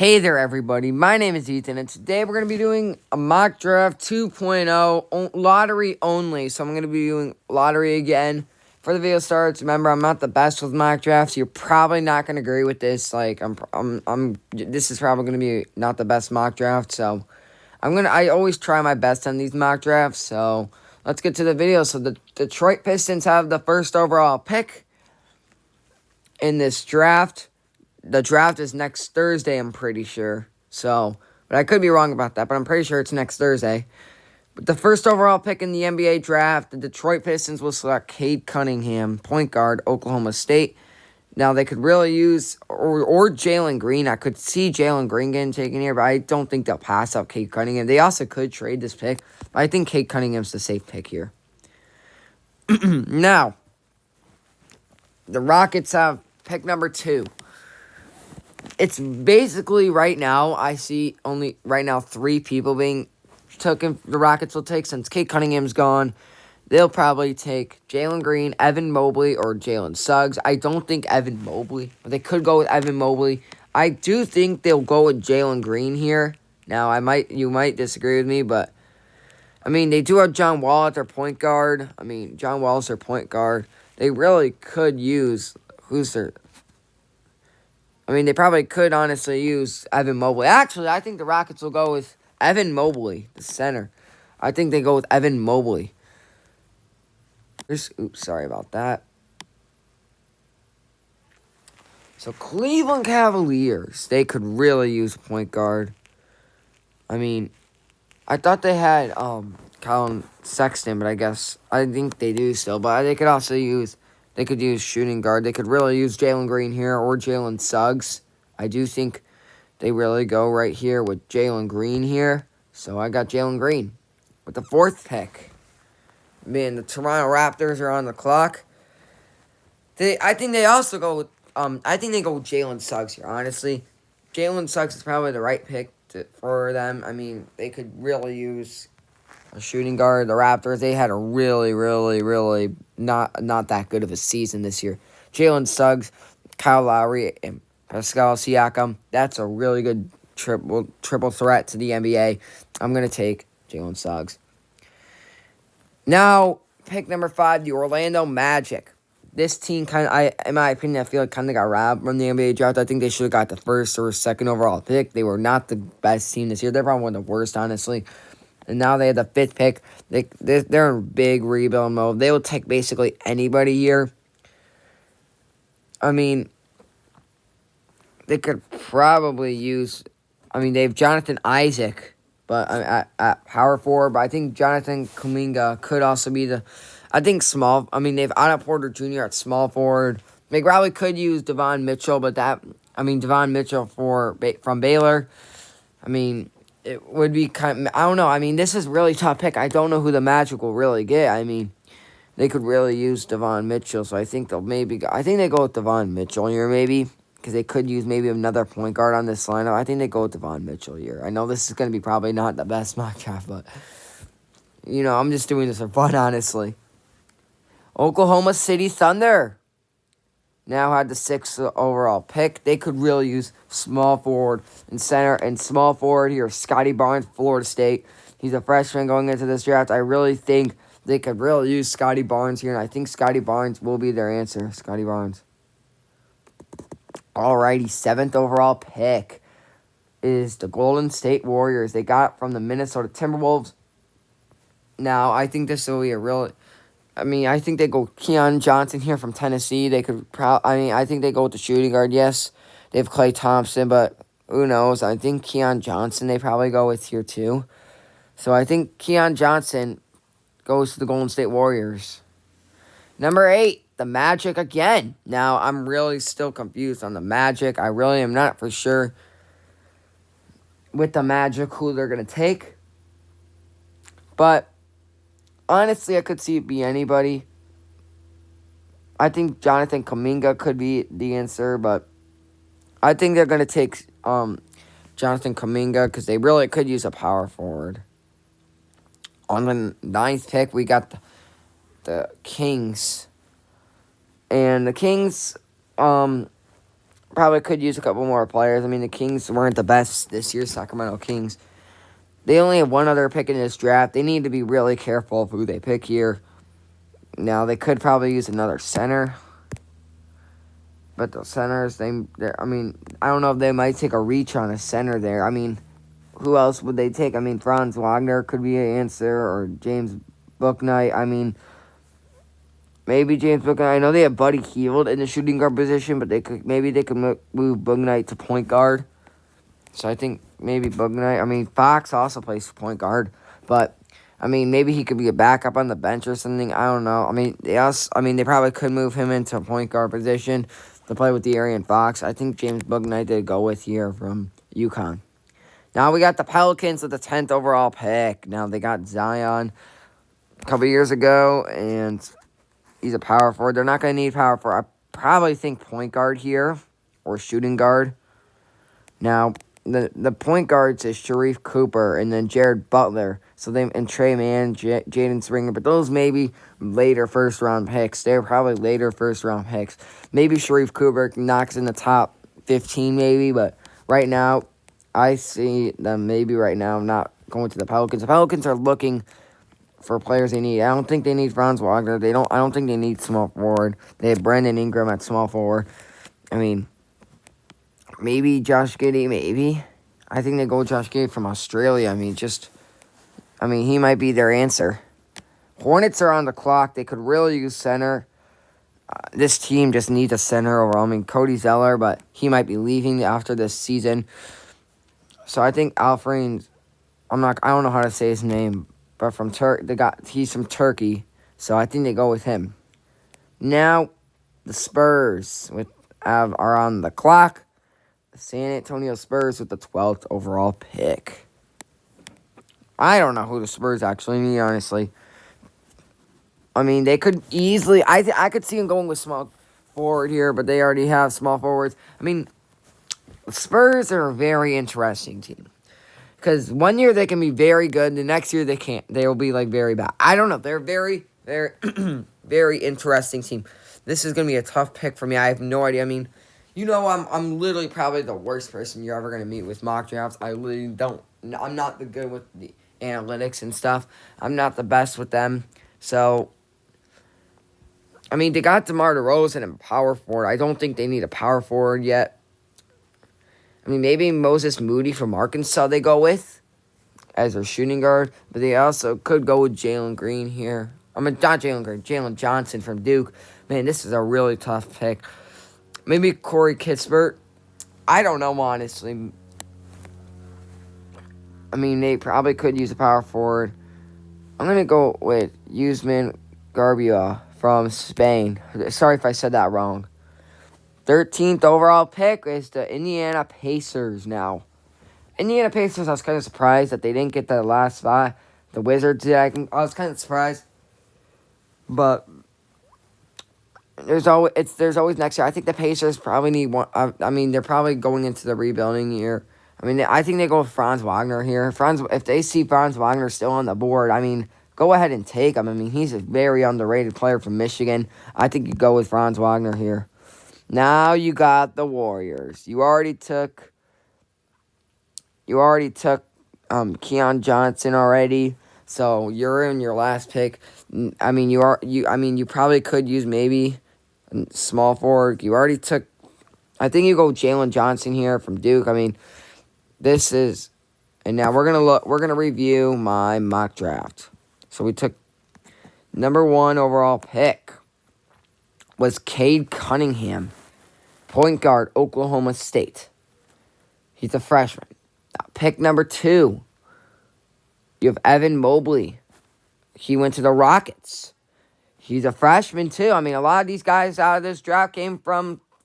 Hey there, everybody. My name is Ethan, and today we're going to be doing a mock draft 2.0 lottery only. So I'm going to be doing lottery again. For the video starts, remember I'm not the best with mock drafts. You're probably not going to agree with this. This is probably going to be not the best mock draft. So I always try my best on these mock drafts. So let's get to the video. So the Detroit Pistons have the first overall pick in this draft. The draft is next Thursday, I'm pretty sure. But I could be wrong about that, but I'm pretty sure it's next Thursday. But the first overall pick in the NBA draft, the Detroit Pistons will select Cade Cunningham, point guard, Oklahoma State. Now, they could really use, or Jalen Green. I could see Jalen Green getting taken here, but I don't think they'll pass up Cade Cunningham. They also could trade this pick, but I think Cade Cunningham's the safe pick here. Now, the Rockets have pick number 2. It's basically right now, I see only right now 3 people being taken. The Rockets will take since Cade Cunningham's gone. They'll probably take Jalen Green, Evan Mobley, or Jalen Suggs. I don't think Evan Mobley, but they could go with Evan Mobley. I do think they'll go with Jalen Green here. Now, you might disagree with me, but I mean, they do have John Wall at their point guard. John Wall's their point guard. They really could use they probably could honestly use Evan Mobley. Actually, I think the Rockets will go with Evan Mobley, the center. I think they go with Evan Mobley. Sorry about that. So, Cleveland Cavaliers, they could really use a point guard. I thought they had Colin Sexton, but I think they do still. But they could use shooting guard. They could really use Jalen Green here or Jalen Suggs. I do think they really go right here with Jalen Green here. So I got Jalen Green with the 4th pick. The Toronto Raptors are on the clock. I think they also go with Jalen Suggs here, honestly. Jalen Suggs is probably the right pick for them. They could really use a shooting guard. The Raptors, they had a really, really, really not that good of a season this year. Jalen Suggs, Kyle Lowry, and Pascal Siakam, that's a really good triple threat to the NBA. I'm going to take Jalen Suggs. Now, pick number 5, the Orlando Magic. This team in my opinion, I feel like kind of got robbed from the NBA draft. I think they should have got the 1st or 2nd overall pick. They were not the best team this year. They're probably one of the worst, honestly. And now they have the 5th pick. They're in big rebuild mode. They will take basically anybody here. They could probably use... they have Jonathan Isaac, but at power forward. But I think Jonathan Kuminga could also be small. They have Otto Porter Jr. at small forward. They probably could use Devon Mitchell, but Devon Mitchell from Baylor. It would be I don't know. This is really tough pick. I don't know who the Magic will really get. They could really use Devon Mitchell, so I think they go with Devon Mitchell here, maybe. Because they could use maybe another point guard on this lineup. I think they go with Devon Mitchell here. I know this is going to be probably not the best mock draft, but, I'm just doing this for fun, honestly. Oklahoma City Thunder now had the 6th overall pick. They could really use small forward and center. And small forward here, Scotty Barnes, Florida State. He's a freshman going into this draft. I really think they could really use Scotty Barnes here. And I think Scotty Barnes will be their answer. Scotty Barnes. Alrighty, 7th overall pick is the Golden State Warriors. They got it from the Minnesota Timberwolves. Now, I think this will be a real... I think they go Keon Johnson here from Tennessee. They could I think they go with the shooting guard. Yes, they have Klay Thompson, but who knows? I think Keon Johnson they probably go with here too. So I think Keon Johnson goes to the Golden State Warriors. Number 8, the Magic again. Now, I'm really still confused on the Magic. I really am not for sure with the Magic who they're going to take. But honestly, I could see it be anybody. I think Jonathan Kuminga could be the answer, but I think they're going to take Jonathan Kuminga because they really could use a power forward. On the 9th pick, we got the Kings. And the Kings, probably could use a couple more players. I mean, the Kings weren't the best this year, Sacramento Kings. They only have one other pick in this draft. They need to be really careful of who they pick here. Now, they could probably use another center. But the centers, I mean, I don't know if they might take a reach on a center there. I mean, who else would they take? I mean, Franz Wagner could be an answer, or James Bouknight. I mean, maybe James Bouknight. I know they have Buddy Hield in the shooting guard position, but maybe they could move Bouknight to point guard. So I think maybe Bouknight. I mean, Fox also plays point guard, but I mean, maybe he could be a backup on the bench or something. I don't know. I mean, they probably could move him into a point guard position to play with De'Aaron Fox. I think James Bouknight did go with here from UConn. Now we got the Pelicans with the 10th overall pick. Now they got Zion a couple years ago, and he's a power forward. They're not going to need power forward. I probably think point guard here or shooting guard. Now, the point guards is Sharif Cooper and then Jared Butler. And Trey Mann, Jaden Springer. But those may be later first-round picks. They're probably later first-round picks. Maybe Sharif Cooper knocks in the top 15 maybe. But right now, I see them maybe right now not going to the Pelicans. The Pelicans are looking for players they need. I don't think they need Franz Wagner. I don't think they need small forward. They have Brandon Ingram at small forward. I mean, maybe Josh Giddey, maybe. I think they go with Josh Giddey from Australia. I mean, he might be their answer. Hornets are on the clock. They could really use center. This team just needs a center overall. I mean, Cody Zeller, but he might be leaving after this season. So I think Alfred, I don't know how to say his name, but he's from Turkey. So I think they go with him. Now, the Spurs are on the clock. The San Antonio Spurs with the 12th overall pick. I don't know who the Spurs actually need, honestly. I mean, they could easily... I could see them going with small forward here, but they already have small forwards. I mean, the Spurs are a very interesting team. Because one year they can be very good, the next year they can't. They will be, very bad. I don't know. They're very, very, very interesting team. This is going to be a tough pick for me. I have no idea. I mean, I'm literally probably the worst person you're ever going to meet with mock drafts. I literally don't. I'm not the good with the analytics and stuff. I'm not the best with them. So, I mean, they got DeMar DeRozan and power forward. I don't think they need a power forward yet. I mean, maybe Moses Moody from Arkansas they go with as their shooting guard. But they also could go with Jalen Green here. I mean, not Jalen Green, Jalen Johnson from Duke. Man, this is a really tough pick. Maybe Corey Kispert. I don't know, honestly. I mean, they probably could use a power forward. I'm going to go with Usman Garbia from Spain. Sorry if I said that wrong. 13th overall pick is the Indiana Pacers now. Indiana Pacers, I was kind of surprised that they didn't get the last spot. The Wizards did. I was kind of surprised. But there's always next year. I think the Pacers probably need one. I mean, they're probably going into the rebuilding year. I mean, I think they go with Franz Wagner here. If they see Franz Wagner still on the board, I mean, go ahead and take him. I mean, he's a very underrated player from Michigan. I think you go with Franz Wagner here. Now you got the Warriors. You already took Keon Johnson already. So you're in your last pick. I mean, you probably could use maybe small forward. You already took. I think you go Jalen Johnson here from Duke. I mean, and now we're gonna review my mock draft. So we took number 1 overall pick was Cade Cunningham, point guard, Oklahoma State. He's a freshman. Now, pick number 2, you have Evan Mobley. He went to the Rockets. He's a freshman too. I mean, a lot of these guys out of this draft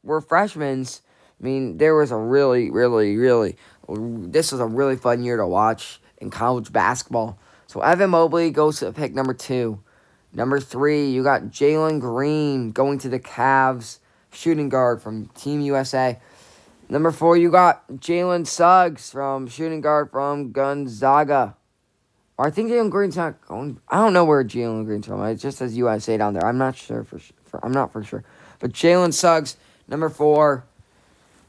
were freshmen. I mean, there was a really, really, really. This was a really fun year to watch in college basketball. So Evan Mobley goes to pick number 2. Number 3, you got Jalen Green going to the Cavs, shooting guard from Team USA. Number 4, you got Jalen Suggs from shooting guard from Gonzaga. Or I think Jalen Green's not going. I don't know where Jalen Green's from. It just says USA down there. I'm not sure I'm not for sure. But Jalen Suggs, number 4.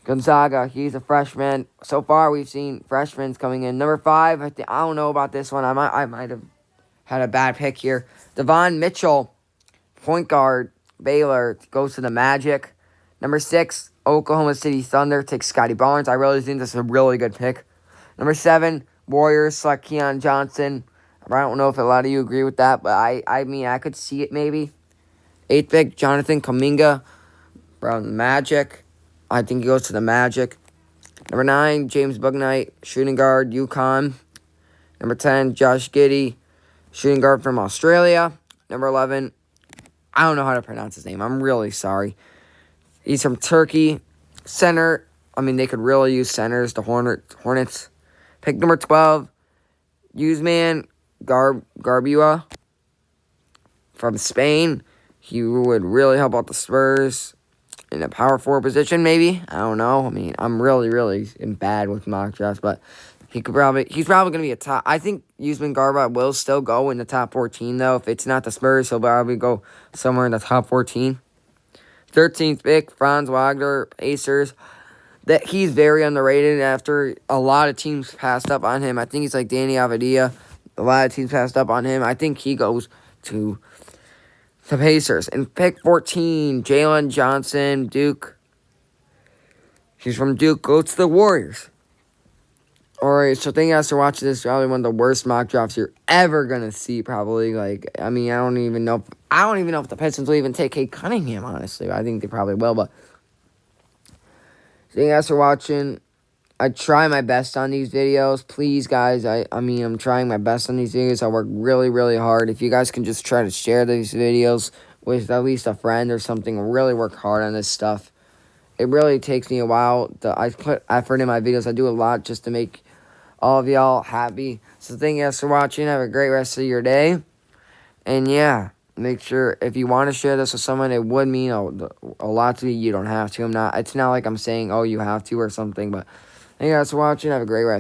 Gonzaga, he's a freshman. So far, we've seen freshmen coming in. Number 5, I don't know about this one. I might have had a bad pick here. Devon Mitchell, point guard, Baylor, goes to the Magic. Number 6, Oklahoma City Thunder takes Scotty Barnes. I really think this is a really good pick. Number 7, Warriors select Keon Johnson. I don't know if a lot of you agree with that, but I mean, I could see it maybe. 8th pick, Jonathan Kuminga from the Magic. I think he goes to the Magic. Number 9, James Bouknight, shooting guard, UConn. Number 10, Josh Giddey, shooting guard from Australia. Number 11, I don't know how to pronounce his name. I'm really sorry. He's from Turkey. Center, I mean, they could really use centers, the Hornets. Pick number 12, Usman Garbua from Spain. He would really help out the Spurs in a power forward position, maybe. I don't know. I mean, I'm really bad with mock drafts, but he's probably going to be a top. I think Usman Garbua will still go in the top 14, though. If it's not the Spurs, he'll probably go somewhere in the top 14. 13th pick, Franz Wagner, Pacers. That he's very underrated after a lot of teams passed up on him. I think he's like Danny Avdija. A lot of teams passed up on him. I think he goes to the Pacers. And pick 14, Jalen Johnson, Duke. He's from Duke. Goes to the Warriors. Alright, so thank you guys for watching this. Probably one of the worst mock drafts you're ever gonna see, probably. Like, I mean, I don't even know if the Pistons will even take Cade Cunningham, honestly. I think they probably will, but thank you guys for watching. I try my best on these videos. Please, guys, I mean, I'm trying my best on these videos. I work really hard. If you guys can just try to share these videos with at least a friend or something, really work hard on this stuff. It really takes me a while. I put effort in my videos. I do a lot just to make all of y'all happy. So thank you guys for watching. Have a great rest of your day. And yeah, make sure if you want to share this with someone, it would mean a lot to you. You don't have to. It's not like I'm saying, oh, you have to or something. But thank you guys for watching. Have a great rest.